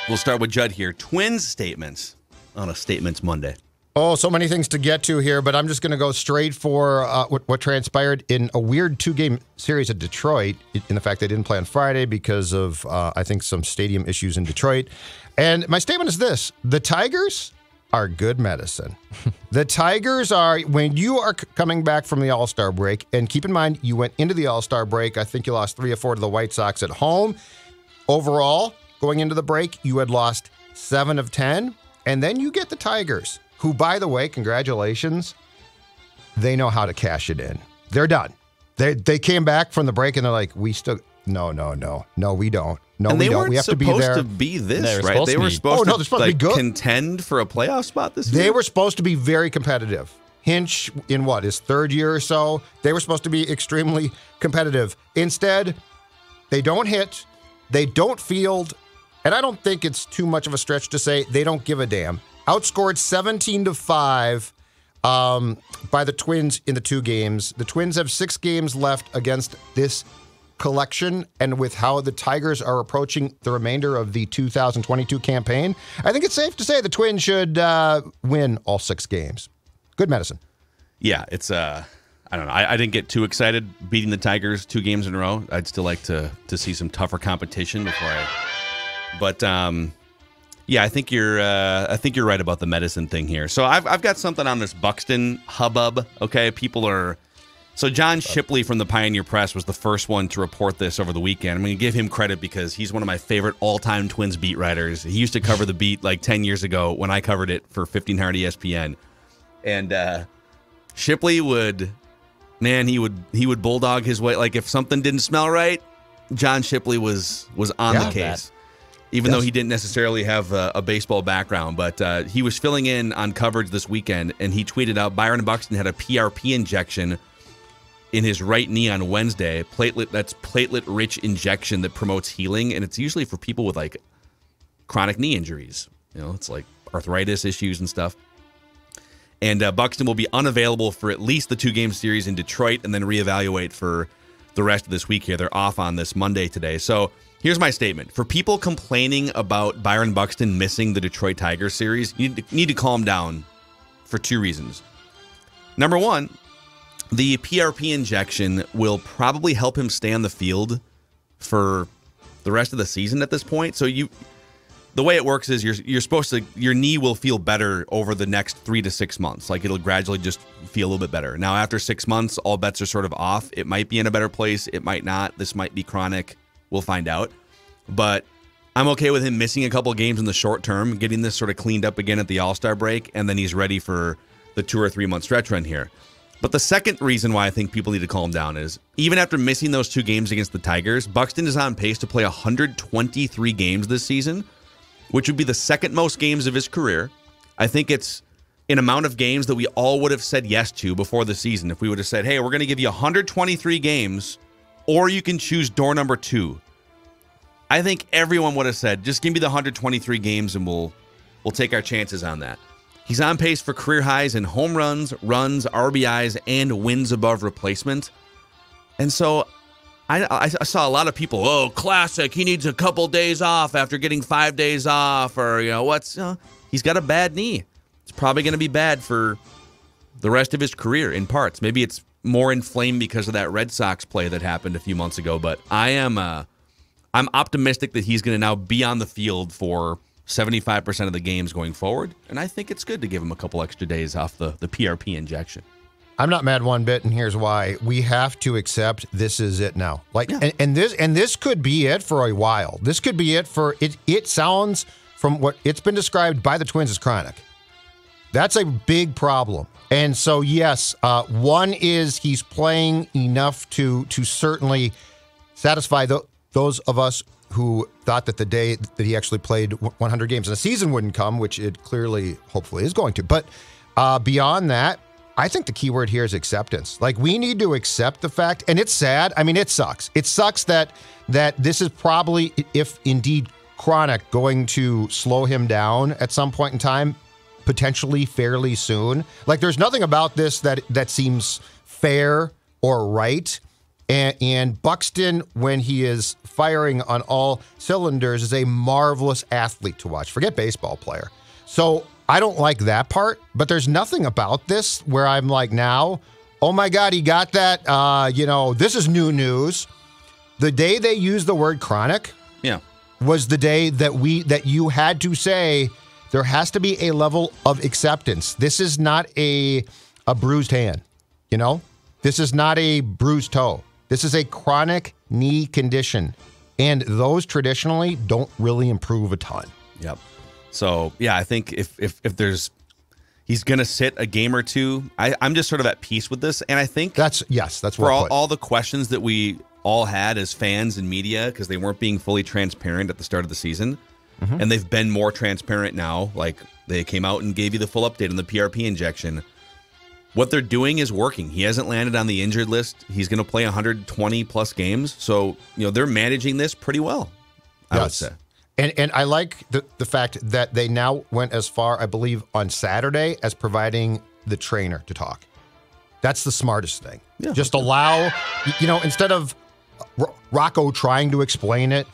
We'll start with Judd here. Twins statements on a Statements Monday. Oh, so many things to get to here, but I'm just going to go straight for what transpired in a weird 2-game series at Detroit, in the fact they didn't play on Friday because of, I think, some stadium issues in Detroit. And my statement is this: the Tigers are good medicine. The Tigers are, when you are coming back from the All-Star break, and keep in mind, you went into the All-Star break, I think you lost 3 or 4 to the White Sox at home. Overall, going into the break, you had lost 7 of 10, and then you get the Tigers, who, by the way, congratulations, they know how to cash it in. They're done. They came back from the break, and they're like, we still, no, we don't. No, and we don't. We have to be there. They were supposed to be this, right? They were supposed to be good. Contend for a playoff spot this year? They were supposed to be very competitive. Hinch, in what, his 3rd year or so, they were supposed to be extremely competitive. Instead, they don't hit, they don't field, and I don't think it's too much of a stretch to say they don't give a damn. Outscored 17-5 by the Twins in the 2 games. The Twins have 6 games left against this collection, and with how the Tigers are approaching the remainder of the 2022 campaign, I think it's safe to say the Twins should win all 6 games. Good medicine. Yeah, it's I don't know. I didn't get too excited beating the Tigers 2 games in a row. I'd still like to see some tougher competition before But yeah, I think you're right about the medicine thing here. So I've got something on this Buxton hubbub. Okay, people are. So John Shipley from the Pioneer Press was the first one to report this over the weekend. I'm going to give him credit because he's one of my favorite all-time Twins beat writers. He used to cover the beat like 10 years ago when I covered it for 1500 ESPN. And Shipley would bulldog his way. Like if something didn't smell right, John Shipley was on the case. Even though he didn't necessarily have a baseball background. But he was filling in on coverage this weekend, and he tweeted out Byron Buxton had a PRP injection in his right knee on Wednesday. Platelet-rich injection that promotes healing, and it's usually for people with like chronic knee injuries. You know, it's like arthritis issues and stuff. And Buxton will be unavailable for at least the 2-game series in Detroit and then reevaluate for the rest of this week here. They're off on this Monday today. So here's my statement. For people complaining about Byron Buxton missing the Detroit Tigers series, you need to calm down for 2 reasons. Number 1, the PRP injection will probably help him stay on the field for the rest of the season at this point. So the way it works is your knee will feel better over the next 3 to 6 months. Like it'll gradually just feel a little bit better. Now, after 6 months, all bets are sort of off. It might be in a better place. It might not. This might be chronic. We'll find out. But I'm okay with him missing a couple games in the short term, getting this sort of cleaned up again at the All-Star break, and then he's ready for the 2 or 3 month stretch run here. But the second reason why I think people need to calm down is, even after missing those 2 games against the Tigers, Buxton is on pace to play 123 games this season, which would be the second most games of his career. I think it's an amount of games that we all would have said yes to before the season. If we would have said, hey, we're going to give you 123 games, or you can choose door number 2. I think everyone would have said, just give me the 123 games and we'll take our chances on that. He's on pace for career highs in home runs, RBIs, and wins above replacement. And so I saw a lot of people, oh, classic, he needs a couple days off after getting 5 days off, or, he's got a bad knee. It's probably going to be bad for the rest of his career in parts. Maybe it's more inflamed because of that Red Sox play that happened a few months ago, but I'm optimistic that he's going to now be on the field for 75% of the games going forward, and I think it's good to give him a couple extra days off the PRP injection. I'm not mad one bit, and here's why. We have to accept this is it now. And this could be it for a while. This could be it for it. It sounds, from what it's been described by the Twins, as chronic. That's a big problem. And so, yes, one is he's playing enough to certainly satisfy those of us who thought that the day that he actually played 100 games and a season wouldn't come, which it clearly, hopefully, is going to. But beyond that, I think the key word here is acceptance. Like, we need to accept the fact, and it's sad. I mean, it sucks. It sucks that this is probably, if indeed chronic, going to slow him down at some point in time, potentially fairly soon. Like, there's nothing about this that seems fair or right. And Buxton, when he is firing on all cylinders, is a marvelous athlete to watch. Forget baseball player. So I don't like that part, but there's nothing about this where I'm like now, oh my God, he got that. This is new news. The day they used the word chronic was the day that you had to say there has to be a level of acceptance. This is not a bruised hand, This is not a bruised toe. This is a chronic knee condition, and those traditionally don't really improve a ton. Yep. So, yeah, I think if he's going to sit a game or two, I'm just sort of at peace with this. And I think that's for all the questions that we all had as fans and media, because they weren't being fully transparent at the start of the season, and they've been more transparent now. Like, they came out and gave you the full update on the PRP injection. What they're doing is working. He hasn't landed on the injured list. He's going to play 120-plus games. So, they're managing this pretty well, I would say. And I like the fact that they now went as far, I believe, on Saturday as providing the trainer to talk. That's the smartest thing. Yeah, just allow, instead of Rocco trying to explain it,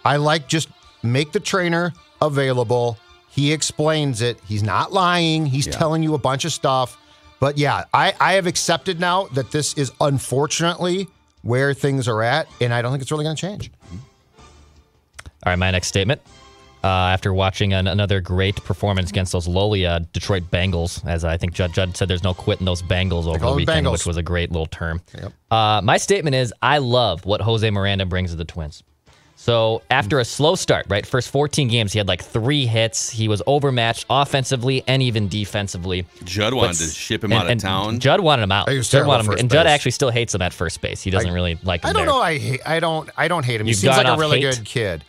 I like just make the trainer available. He explains it. He's not lying. He's telling you a bunch of stuff. But yeah, I have accepted now that this is unfortunately where things are at, and I don't think it's really going to change. All right, my next statement. After watching another great performance against those lowly Detroit Bengals, as I think Judd said, there's no quitting those Bengals over the weekend, which was a great little term. Yep. My statement is, I love what Jose Miranda brings to the Twins. So after a slow start, right, first 14 games, he had like 3 hits. He was overmatched offensively and even defensely. Judd wanted to ship him out of town. Judd wanted him out. Judd wanted him, and Judd actually still hates him at first base. He doesn't really like him. I don't know. I don't hate him. He seems like a really good kid.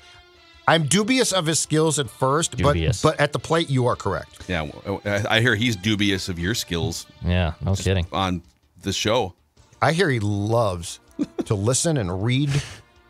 I'm dubious of his skills at first, but at the plate, you are correct. Yeah, I hear he's dubious of your skills. Yeah, no kidding. On the show. I hear he loves to listen and read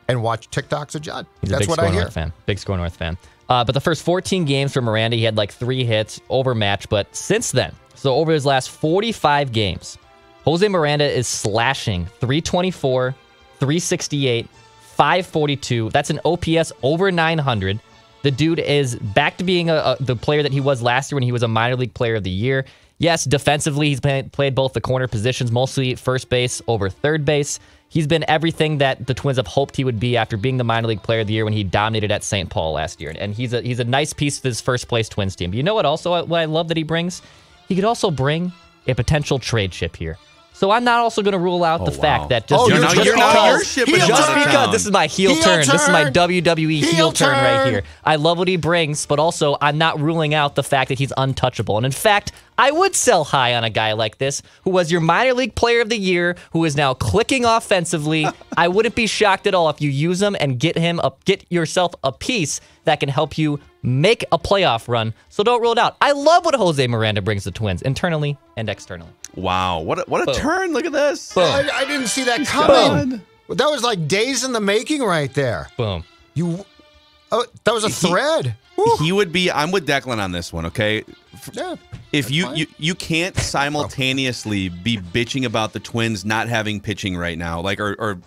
and watch TikToks of Judd. That's what I hear. Big SKOR North fan. But the first 14 games for Miranda, he had like 3 hits, overmatched. But since then, so over his last 45 games, Jose Miranda is slashing 324, 368, 542. That's an OPS over 900. The dude is back to being the player that he was last year when he was a minor league player of the year. Yes, defensively, he's played both the corner positions, mostly first base over third base. He's been everything that the Twins have hoped he would be after being the minor league player of the year when he dominated at St. Paul last year. And he's a nice piece of this first place Twins team. But you know what I love that he brings? He could also bring a potential trade chip here. So I'm not also going to rule out the fact that just because this is my heel turn. This is my WWE heel turn right here. I love what he brings, but also I'm not ruling out the fact that he's untouchable. And in fact, I would sell high on a guy like this who was your minor league player of the year, who is now clicking offensively. I wouldn't be shocked at all if you use him and get yourself a piece that can help you make a playoff run. So don't rule it out. I love what Jose Miranda brings to Twins, internally and externally. Wow, what a turn. Look at this. I didn't see that coming. That was like days in the making right there. Boom. That was a thread. He would be, I'm with Declan on this one, okay? Yeah. If you can't simultaneously be bitching about the Twins not having pitching right now, like or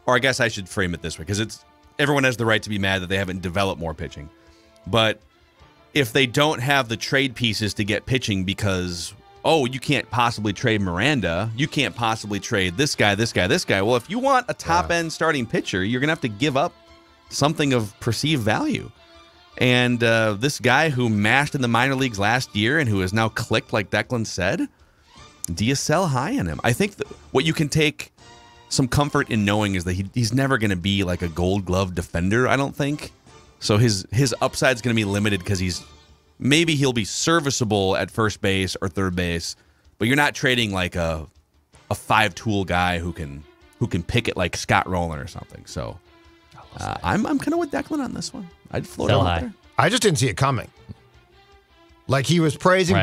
I guess I should frame it this way, because everyone has the right to be mad that they haven't developed more pitching. But if they don't have the trade pieces to get pitching because, you can't possibly trade Miranda, you can't possibly trade this guy. Well, if you want a top-end starting pitcher, you're going to have to give up something of perceived value. And this guy who mashed in the minor leagues last year and who has now clicked, like Declan said, do you sell high on him? I think what you can take some comfort in knowing is that he's never going to be like a Gold Glove defender, I don't think. So his upside's going to be limited because he'll be serviceable at first base or third base, but you're not trading like a 5-tool guy who can pick it like Scott Rowland or something. So I'm kind of with Declan on this one. I'd float it out there. I just didn't see it coming. Like he was praising.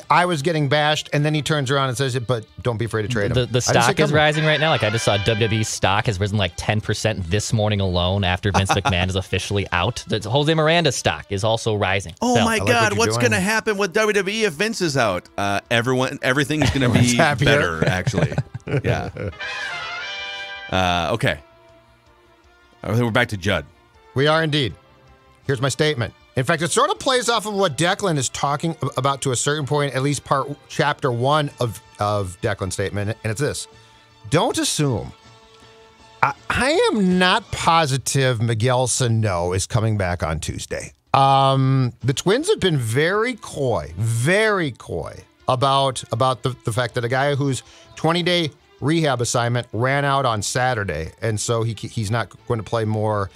I was getting bashed, and then he turns around and says it, but don't be afraid to trade him. The stock is rising right now. Like I just saw WWE stock has risen like 10% this morning alone after Vince McMahon is officially out. The Jose Miranda stock is also rising. Oh my God, what's going to happen with WWE if Vince is out? Everything's going to be better, actually. Yeah. Okay. I think we're back to Judd. We are indeed. Here's my statement. In fact, it sort of plays off of what Declan is talking about to a certain point, at least chapter 1 of Declan's statement, and it's this. Don't assume. I am not positive Miguel Sano is coming back on Tuesday. The Twins have been very coy about the fact that a guy whose 20-day rehab assignment ran out on Saturday, and so he's not going to play more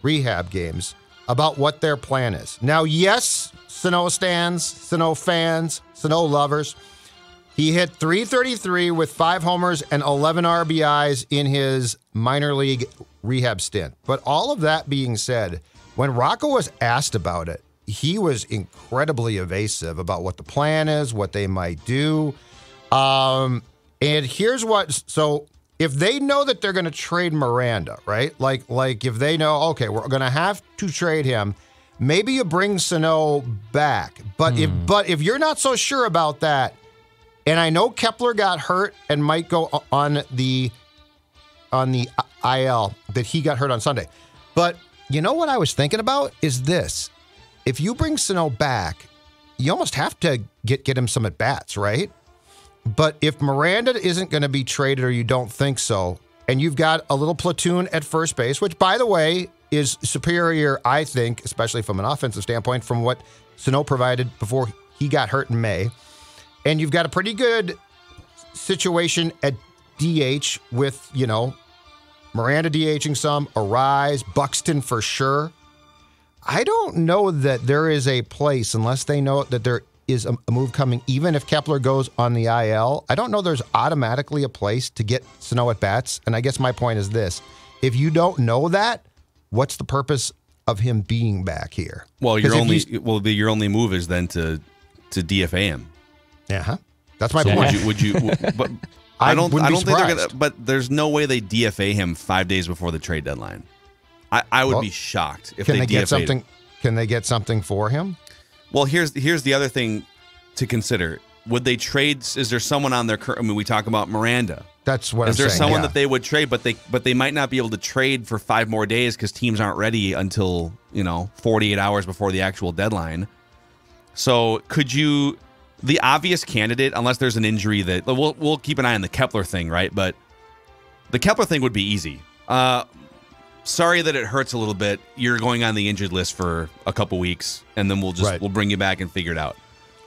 rehab games, about what their plan is. Now, yes, Sano stands, Sano fans, Sano lovers. He hit .333 with 5 homers and 11 RBIs in his minor league rehab stint. But all of that being said, when Rocco was asked about it, he was incredibly evasive about what the plan is, what they might do. And here's what, so if they know that they're going to trade Miranda, right? Like if they know, okay, we're going to have to trade him, maybe you bring Sano back. But if you're not so sure about that, and I know Kepler got hurt and might go on the IL, that he got hurt on Sunday. But you know what I was thinking about is this. If you bring Sano back, you almost have to get him some at-bats, right? But if Miranda isn't going to be traded or you don't think so, and you've got a little platoon at first base, which, by the way, is superior, I think, especially from an offensive standpoint, from what Sano provided before he got hurt in May. And you've got a pretty good situation at DH with, Miranda DHing some, Arise, Buxton for sure. I don't know that there is a place, unless they know that there is a move coming, even if Kepler goes on the IL. I don't know there's automatically a place to get Sano at bats. And I guess my point is this. If you don't know that, what's the purpose of him being back here? Well, your only move is then to DFA him. Yeah, that's my point. Would you? But I don't think they're gonna. But there's no way they DFA him 5 days before the trade deadline. I would be shocked if they get something. Can they get something for him? Well, here's the other thing to consider. Would they trade? Is there someone on their? I mean, we talk about Miranda. That's what I'm saying. Is there someone that they would trade, but they might not be able to trade for 5 more days because teams aren't ready until 48 hours before the actual deadline. So could you? The obvious candidate, unless there's an injury that we'll keep an eye on the Kepler thing, right? But the Kepler thing would be easy. Sorry that it hurts a little bit. You're going on the injured list for a couple weeks, and then we'll bring you back and figure it out.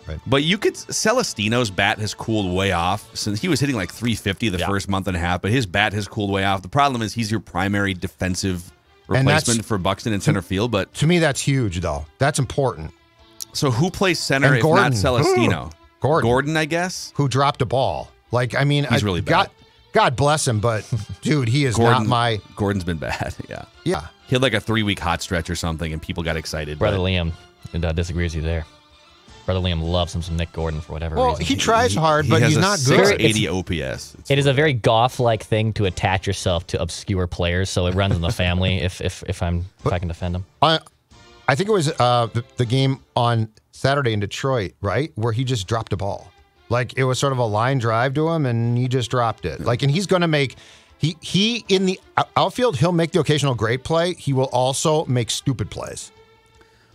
Right. But you could Celestino's bat has cooled way off since he was hitting like 350 the first month and a half, but his bat has cooled way off. The problem is he's your primary defensive replacement for Buxton in center field. But to me, that's huge, though. That's important. So who plays center if not Celestino? Gordon, I guess. Who dropped a ball? He's really bad. God bless him, but dude, he is not my. Gordon's been bad. Yeah. Yeah. He had like a 3-week hot stretch or something, and people got excited. Brother Liam disagrees with you there. Brother Liam loves him some Nick Gordon for whatever reason. He tries hard, but he's not good. 680 OPS. It is a very Goff-like thing to attach yourself to obscure players, so it runs in the family. If I can defend him. I think it was the game on Saturday in Detroit, right, where he just dropped a ball. Like, it was sort of a line drive to him, and he just dropped it. Like, and he's going to make he in the outfield, he'll make the occasional great play. He will also make stupid plays.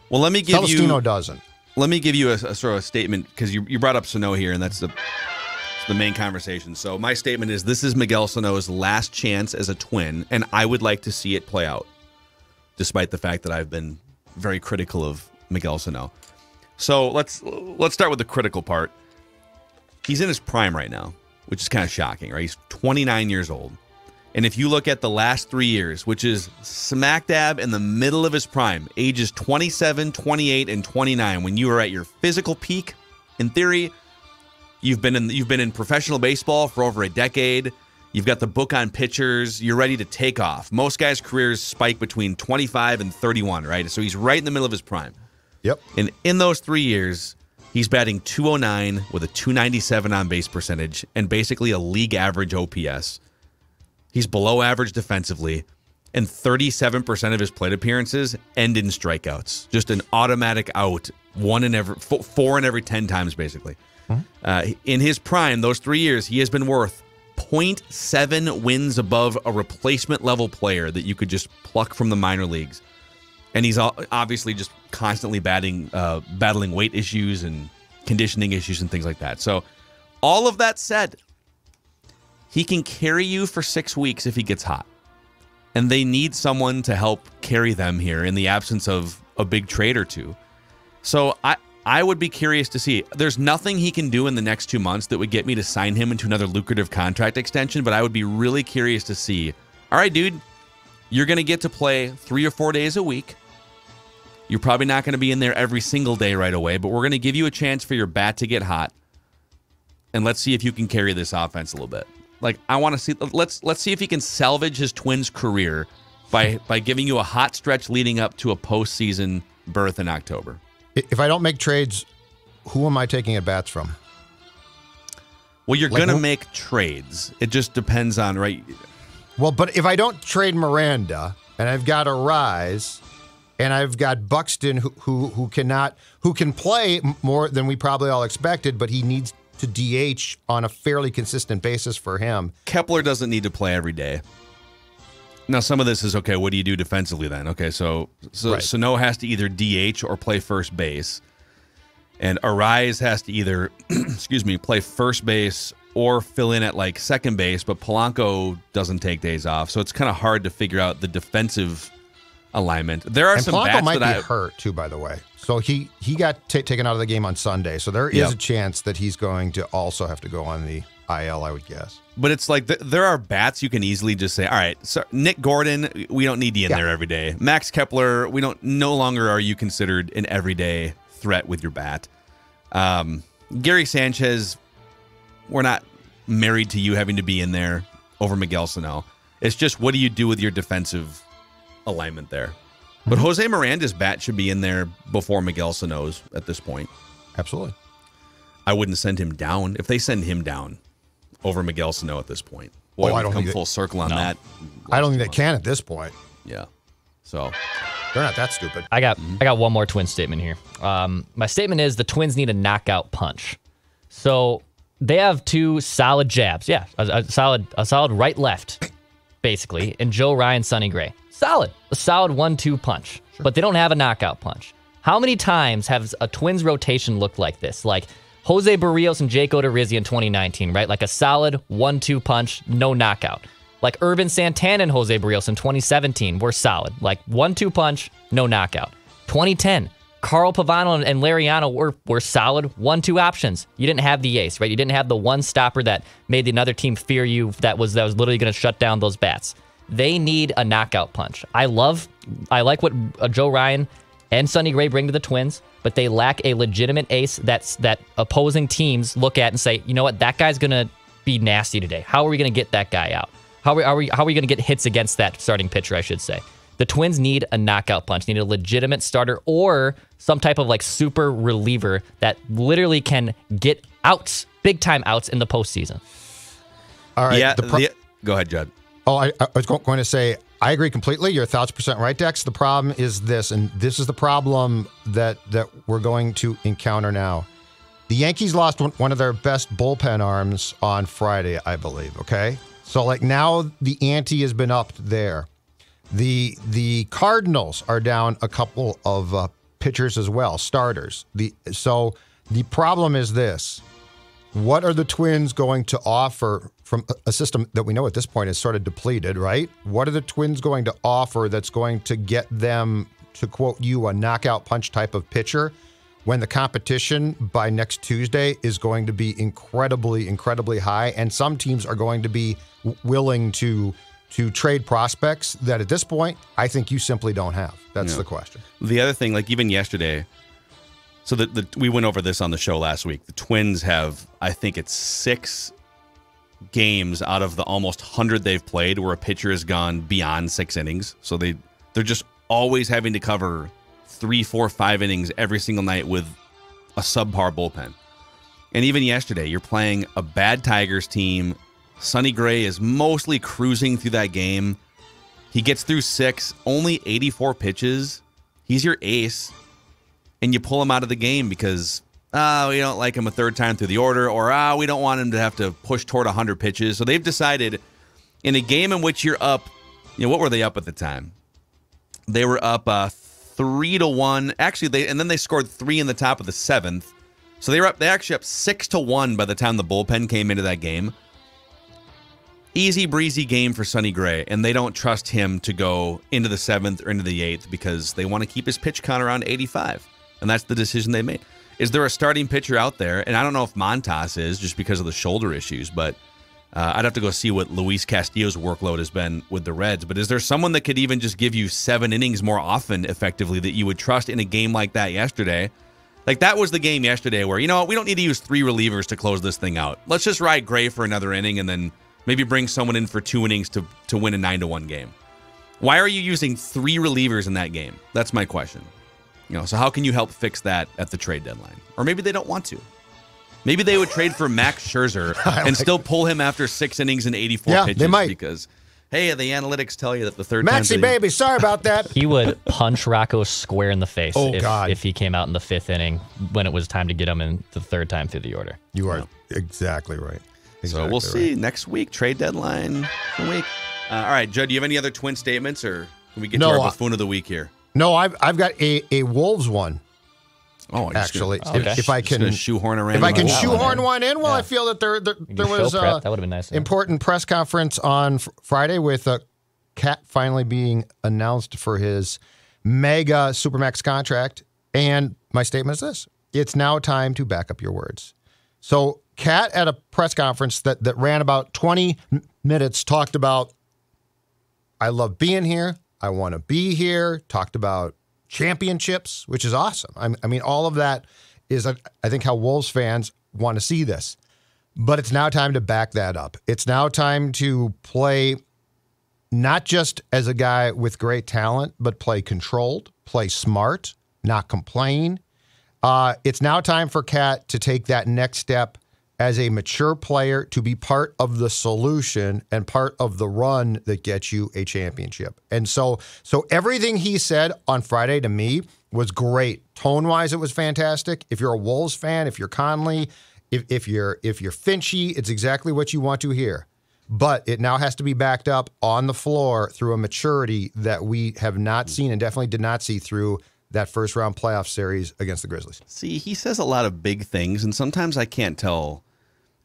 Well, let me give Celestino doesn't. Let me give you a sort of statement, because you brought up Sano here, and that's the main conversation. So my statement is this is Miguel Sano's last chance as a Twin, and I would like to see it play out, despite the fact that I've been very critical of Miguel Sano. So let's start with the critical part. He's in his prime right now, which is kind of shocking, right? He's 29 years old. And if you look at the last 3 years, which is smack dab in the middle of his prime, ages 27, 28, and 29, when you are at your physical peak, in theory, you've been in professional baseball for over a decade. You've got the book on pitchers. You're ready to take off. Most guys' careers spike between 25 and 31, right? So he's right in the middle of his prime. Yep. And in those 3 years, he's batting .209 with a .297 on-base percentage and basically a league average OPS. He's below average defensively, and 37% of his plate appearances end in strikeouts. Just an automatic out, 4 in every 10 times, basically. In his prime, those 3 years, he has been worth 0.7 wins above a replacement level player that you could just pluck from the minor leagues. And he's obviously just constantly battling weight issues and conditioning issues and things like that. So all of that said, he can carry you for 6 weeks if he gets hot. And they need someone to help carry them here in the absence of a big trade or two. So I would be curious to see. There's nothing he can do in the next 2 months that would get me to sign him into another lucrative contract extension, but I would be really curious to see, all right, dude, you're going to get to play 3 or 4 days a week. You're probably not going to be in there every single day right away, but we're going to give you a chance for your bat to get hot. And let's see if you can carry this offense a little bit. Like, I want to see, let's see if he can salvage his Twins career by giving you a hot stretch leading up to a postseason berth in October. If I don't make trades, who am I taking at bats from? Well, you're going to make trades. It just depends on, right? Well, but if I don't trade Miranda and I've got a Rise and I've got Buxton who can play more than we probably all expected, but he needs to DH on a fairly consistent basis for him. Kepler doesn't need to play every day. Now, some of this is, okay, what do you do defensively then? Okay, so right. Sano has to either DH or play first base. And Arise has to either, play first base or fill in at like second base, but Polanco doesn't take days off. So it's kind of hard to figure out the defensive alignment. There are some Polanco bats might be hurt too, by the way. So he got taken out of the game on Sunday. So there is a chance that he's going to also have to go on the IL, I would guess. But it's like there are bats you can easily just say, all right, so Nick Gordon, we don't need you in there every day. Max Kepler, no longer are you considered an everyday threat with your bat. Gary Sanchez, we're not married to you having to be in there over Miguel Sano. It's just, what do you do with your defensive alignment there? But Jose Miranda's bat should be in there before Miguel Sano's at this point. Absolutely. I wouldn't send him down. If they send him down over Miguel Sano at this point, boy, I don't come think full circle on that. I don't think they can at this point. Yeah. So they're not that stupid. I got one more Twins statement here. My statement is the Twins need a knockout punch. So they have two solid jabs. Yeah, a solid right-left, basically, and Joe Ryan, Sonny Gray. A solid 1-2 punch. Sure. But they don't have a knockout punch. How many times has a Twins rotation looked like this? Like Jose Barrios and Jake Odorizzi in 2019, right? Like a solid 1-2 punch, no knockout. Like Urban Santana and Jose Barrios in 2017 were solid. Like 1-2 punch, no knockout. 2010, Carl Pavano and Lariano were solid 1-2 options. You didn't have the ace, right? You didn't have the one stopper that made another team fear you that was literally going to shut down those bats. They need a knockout punch. I like what Joe Ryan and Sonny Gray bring to the Twins, but they lack a legitimate ace that opposing teams look at and say, you know what, that guy's going to be nasty today. How are we going to get that guy out? How are we going to get hits against that starting pitcher, I should say? The Twins need a knockout punch, need a legitimate starter or some type of like super reliever that literally can get outs, big time outs in the postseason. All right. Yeah, go ahead, Judd. Oh, I was going to say, I agree completely. You're 1,000% right, Dex. The problem is this, and this is the problem that we're going to encounter now. The Yankees lost one of their best bullpen arms on Friday, I believe, okay? So, like, now the ante has been upped there. The Cardinals are down a couple of pitchers as well, starters. So the problem is this. What are the Twins going to offer from a system that we know at this point is sort of depleted, right? What are the Twins going to offer that's going to get them, to quote you, a knockout punch type of pitcher when the competition by next Tuesday is going to be incredibly, incredibly high, and some teams are going to be willing to trade prospects that at this point, I think you simply don't have. That's the question. The other thing, like even yesterday, so we went over this on the show last week. The Twins have, I think it's 6 games out of the almost 100 they've played where a pitcher has gone beyond 6 innings. So they're just always having to cover 3, 4, 5 innings every single night with a subpar bullpen. And even yesterday, you're playing a bad Tigers team. Sonny Gray is mostly cruising through that game. He gets through 6, only 84 pitches. He's your ace. And you pull him out of the game because we don't like him a third time through the order, or we don't want him to have to push toward 100 pitches. So they've decided in a game in which you're up, what were they up at the time? They were up 3-1. Actually, and then they scored 3 in the top of the 7th. So they actually up 6-1 by the time the bullpen came into that game. Easy breezy game for Sonny Gray, and they don't trust him to go into the 7th or into the 8th because they want to keep his pitch count around 85. And that's the decision they made. Is there a starting pitcher out there? And I don't know if Montas is just because of the shoulder issues, but I'd have to go see what Luis Castillo's workload has been with the Reds. But is there someone that could even just give you 7 innings more often effectively that you would trust in a game like that yesterday? Like, that was the game yesterday where, we don't need to use 3 relievers to close this thing out. Let's just ride Gray for another inning and then maybe bring someone in for 2 innings to win a 9-1 game. Why are you using 3 relievers in that game? That's my question. So how can you help fix that at the trade deadline? Or maybe they don't want to. Maybe they would trade for Max Scherzer and still pull him after 6 innings and 84 pitches. They might. Because, hey, the analytics tell you that the third time... Maxie, baby, sorry about that. He would punch Rocco square in the face if he came out in the 5th inning when it was time to get him in the 3rd time through the order. You are exactly right. So we'll see next week, trade deadline week. All right, Judd, do you have any other Twin statements, or can we get to our buffoon of the week here? No, I've got a Wolves one. Oh, actually, okay. if I can shoehorn around, one in, well, I feel that there was that would have been nice. Important press conference on Friday with Cat finally being announced for his mega Supermax contract, and my statement is this: it's now time to back up your words. So, Cat at a press conference that ran about 20 minutes talked about, I love being here. I want to be here. Talked about championships, which is awesome. I mean, all of that is, I think, how Wolves fans want to see this. But it's now time to back that up. It's now time to play not just as a guy with great talent, but play controlled, play smart, not complain. It's now time for Cat to take that next step as a mature player, to be part of the solution and part of the run that gets you a championship. And so everything he said on Friday to me was great. Tone-wise, it was fantastic. If you're a Wolves fan, if you're Conley, if you're Finchy, it's exactly what you want to hear. But it now has to be backed up on the floor through a maturity that we have not seen and definitely did not see through that first-round playoff series against the Grizzlies. See, he says a lot of big things, and sometimes I can't tell,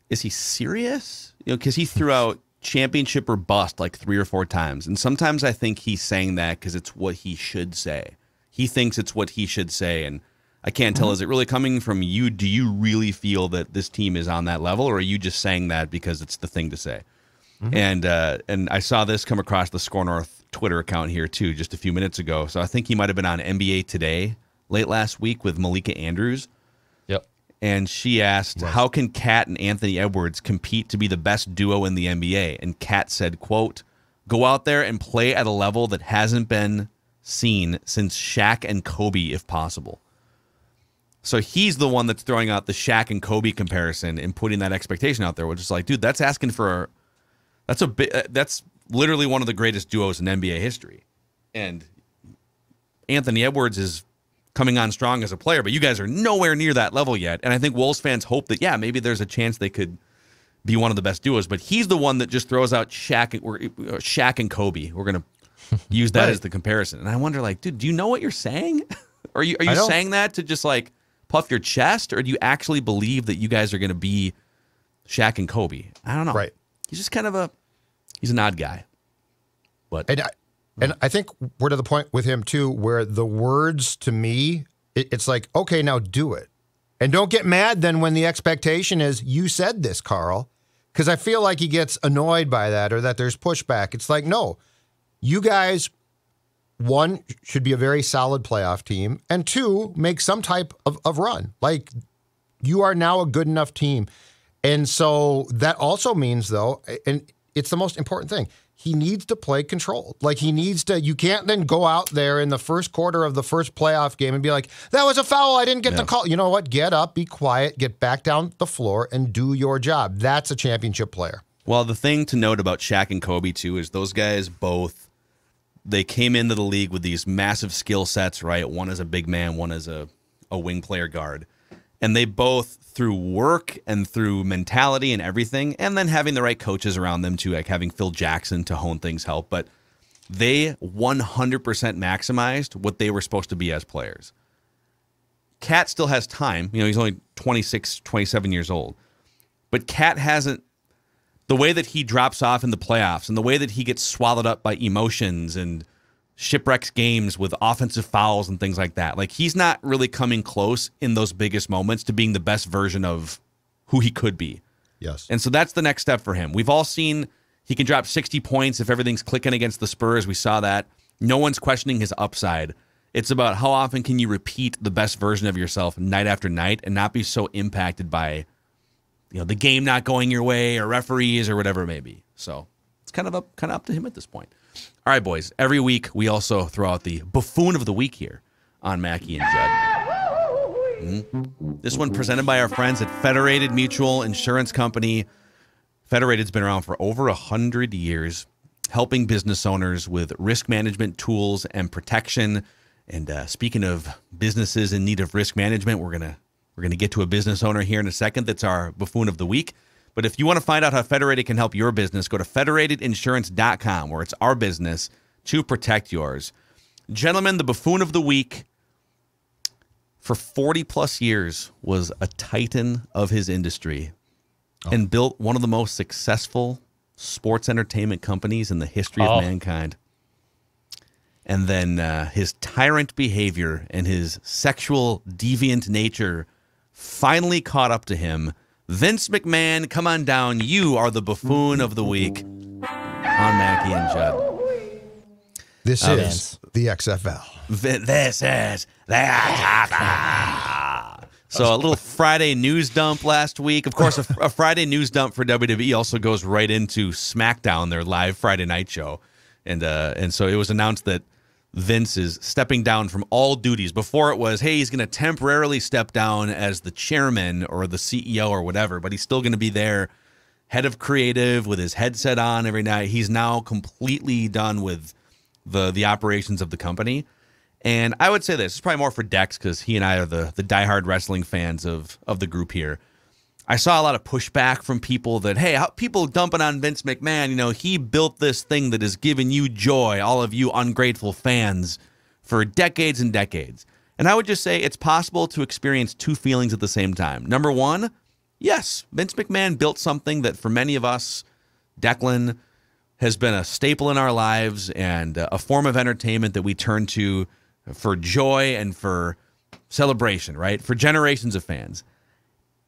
is he serious? Because he threw out championship or bust like 3 or 4 times, and sometimes I think he's saying that because it's what he should say. He thinks it's what he should say, and I can't tell, is it really coming from you? Do you really feel that this team is on that level, or are you just saying that because it's the thing to say? And I saw this come across the SKOR North Twitter account here too just a few minutes ago. So I think he might have been on NBA Today late last week with Malika Andrews. Yep. And she asked, how can Cat and Anthony Edwards compete to be the best duo in the NBA? And Cat said, quote, go out there and play at a level that hasn't been seen since Shaq and Kobe, if possible. So he's the one that's throwing out the Shaq and Kobe comparison and putting that expectation out there, which is like, dude, that's asking for that's literally one of the greatest duos in NBA history. And Anthony Edwards is coming on strong as a player, but you guys are nowhere near that level yet. And I think Wolves fans hope that, maybe there's a chance they could be one of the best duos. But he's the one that just throws out Shaq and Kobe. We're going to use that as the comparison. And I wonder, like, dude, do you know what you're saying? Are you saying that to just, like, puff your chest? Or do you actually believe that you guys are going to be Shaq and Kobe? I don't know. Right. He's just kind of he's an odd guy. But and I think we're to the point with him too, where the words to me, it's like, okay, now do it. And don't get mad then when the expectation is, you said this, Karl. Because I feel like he gets annoyed by that or that there's pushback. It's like, no, you guys, 1, should be a very solid playoff team. And 2, make some type of run. Like, you are now a good enough team. And so that also means, though, and it's the most important thing, he needs to play controlled. Like, he needs to, you can't then go out there in the first quarter of the first playoff game and be like, that was a foul, I didn't get the call. You know what? Get up, be quiet, get back down the floor, and do your job. That's a championship player. Well, the thing to note about Shaq and Kobe, too, is those guys both, they came into the league with these massive skill sets, right? One is a big man, one is a wing player guard. And they both, through work and through mentality and everything, and then having the right coaches around them too, like having Phil Jackson to hone things help, but they 100% maximized what they were supposed to be as players. Cat still has time. He's only 26, 27 years old. But Cat hasn't, the way that he drops off in the playoffs and the way that he gets swallowed up by emotions and shipwrecks games with offensive fouls and things like that. Like, he's not really coming close in those biggest moments to being the best version of who he could be. Yes. And so that's the next step for him. We've all seen he can drop 60 points if everything's clicking against the Spurs. We saw that. No one's questioning his upside. It's about how often can you repeat the best version of yourself night after night and not be so impacted by, the game not going your way or referees or whatever it may be. So it's kind of up to him at this point. All right, boys. Every week we also throw out the buffoon of the week here on Mackey and Judd. This one presented by our friends at Federated Mutual Insurance Company. Federated's been around for over 100 years, helping business owners with risk management tools and protection. And speaking of businesses in need of risk management, we're gonna get to a business owner here in a second. That's our buffoon of the week. But if you want to find out how Federated can help your business, go to federatedinsurance.com, where it's our business to protect yours. Gentlemen, the buffoon of the week for 40 plus years was a titan of his industry and built one of the most successful sports entertainment companies in the history of mankind. And then his tyrant behavior and his sexual deviant nature finally caught up to him. Vince McMahon, come on down. You are the buffoon of the week on Mackey and Judd. This is the XFL. This is the XFL. So a little Friday news dump last week. Of course, a Friday news dump for WWE also goes right into SmackDown, their live Friday night show. And so it was announced that Vince is stepping down from all duties. Before it was, hey, he's going to temporarily step down as the chairman or the CEO or whatever, but he's still going to be there, head of creative with his headset on every night. He's now completely done with the operations of the company. And I would say this is probably more for Dex because he and I are the diehard wrestling fans of the group here. I saw a lot of pushback from people that, hey, how people dumping on Vince McMahon, he built this thing that has given you joy, all of you ungrateful fans, for decades and decades. And I would just say it's possible to experience two feelings at the same time. Number one, yes, Vince McMahon built something that for many of us, Declan, has been a staple in our lives and a form of entertainment that we turn to for joy and for celebration, right? For generations of fans.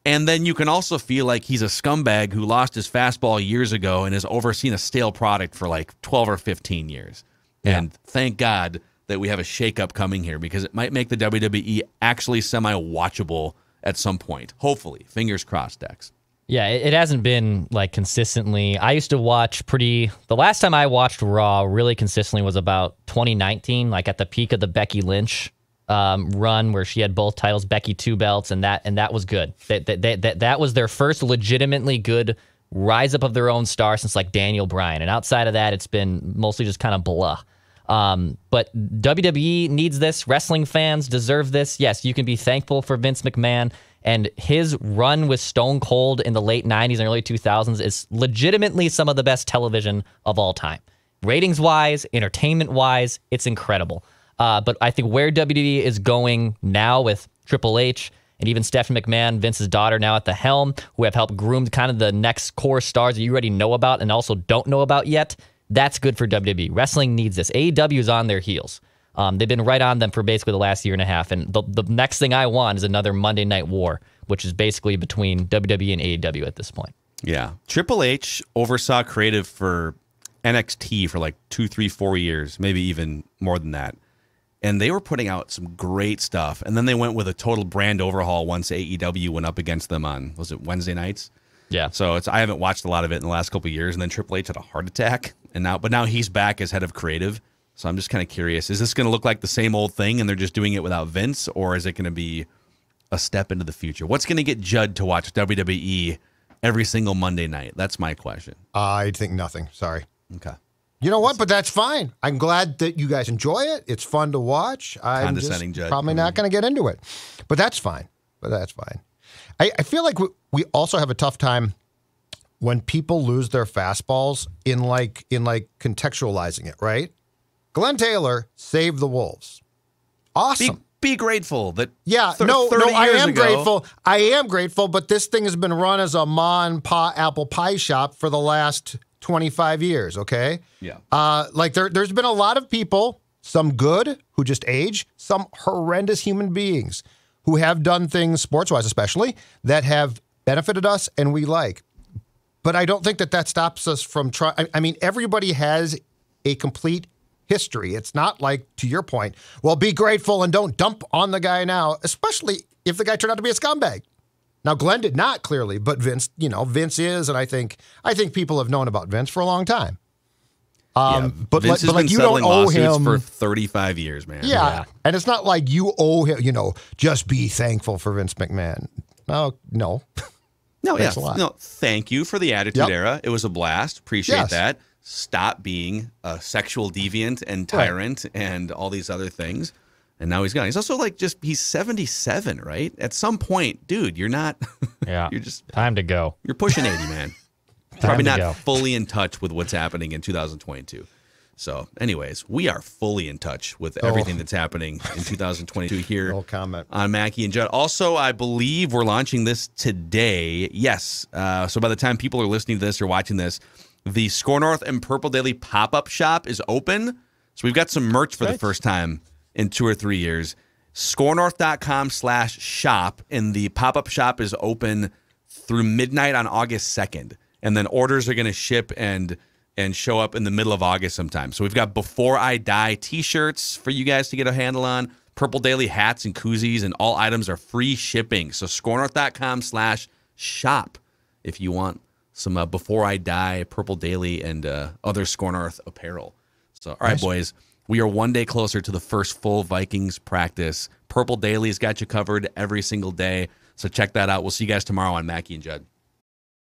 And then you can also feel like he's a scumbag who lost his fastball years ago and has overseen a stale product for like 12 or 15 years. Yeah. And thank God that we have a shakeup coming here because it might make the WWE actually semi-watchable at some point. Hopefully. Fingers crossed, Dex. Yeah, it hasn't been like consistently. I used to watch the last time I watched Raw really consistently was about 2019, like at the peak of the Becky Lynch run where she had both titles, Becky 2 belts, and that was good. That was their first legitimately good rise up of their own star since like Daniel Bryan. And outside of that, it's been mostly just kind of blah. But WWE needs this. Wrestling fans deserve this. Yes, you can be thankful for Vince McMahon. And his run with Stone Cold in the late 90s and early 2000s is legitimately some of the best television of all time. Ratings-wise, entertainment-wise, it's incredible. But I think where WWE is going now with Triple H and even Stephanie McMahon, Vince's daughter, now at the helm, who have helped groom kind of the next core stars that you already know about and also don't know about yet, that's good for WWE. Wrestling needs this. AEW is on their heels. They've been right on them for basically the last year and a half. And the next thing I want is another Monday Night War, which is basically between WWE and AEW at this point. Yeah. Triple H oversaw creative for NXT for like 2, 3, 4 years, maybe even more than that. And they were putting out some great stuff. And then they went with a total brand overhaul once AEW went up against them on, was it Wednesday nights? Yeah. So I haven't watched a lot of it in the last couple of years. And then Triple H had a heart attack. But now he's back as head of creative. So I'm just kind of curious, is this going to look like the same old thing and they're just doing it without Vince? Or is it going to be a step into the future? What's going to get Judd to watch WWE every single Monday night? That's my question. I think nothing. Sorry. Okay. You know what? But that's fine. I'm glad that you guys enjoy it. It's fun to watch. I'm Condescending just Judd. probably not going to get into it. But that's fine. but that's fine. I feel like we also have a tough time when people lose their fastballs in contextualizing it, right? Glen Taylor saved the Wolves. Awesome. Be grateful that. Yeah, I am grateful. I am grateful, but this thing has been run as a ma and pa apple pie shop for the last 25 years, okay? Yeah. There's been a lot of people, some good, who just age, some horrendous human beings who have done things, sports-wise especially, that have benefited us and we like. But I don't think that stops us from trying. I mean, everybody has a complete history. It's not like, to your point, well, be grateful and don't dump on the guy now, especially if the guy turned out to be a scumbag. Now, Glenn did not, clearly, but Vince is, and I think people have known about Vince for a long time. But Vince has been you don't owe him for 35 years, man. Yeah, and it's not like you owe him. Just be thankful for Vince McMahon. No. No, thank you for the Attitude Era. It was a blast. Appreciate that. Stop being a sexual deviant and tyrant and all these other things. And now he's gone. He's also he's 77, right? At some point, dude, you're not. Yeah. You're just. Time to go. You're pushing 80, man. Probably not fully in touch with what's happening in 2022. So, anyways, we are fully in touch with everything that's happening in 2022 here on Mackey and Judd. Also, I believe we're launching this today. Yes. So by the time people are listening to this or watching this, the SKOR North and Purple Daily pop-up shop is open. So we've got some merch for the first time in 2 or 3 years. SKORNorth.com/shop, and the pop-up shop is open through midnight on August 2nd. And then orders are going to ship and show up in the middle of August sometime. So we've got Before I Die t-shirts for you guys to get a handle on, Purple Daily hats and koozies, and all items are free shipping. So SKORNorth.com/shop if you want some Before I Die, Purple Daily, and other SKOR North apparel. So, all right, boys, we are one day closer to the first full Vikings practice. Purple Daily's got you covered every single day. So check that out. We'll see you guys tomorrow on Mackey and Judd.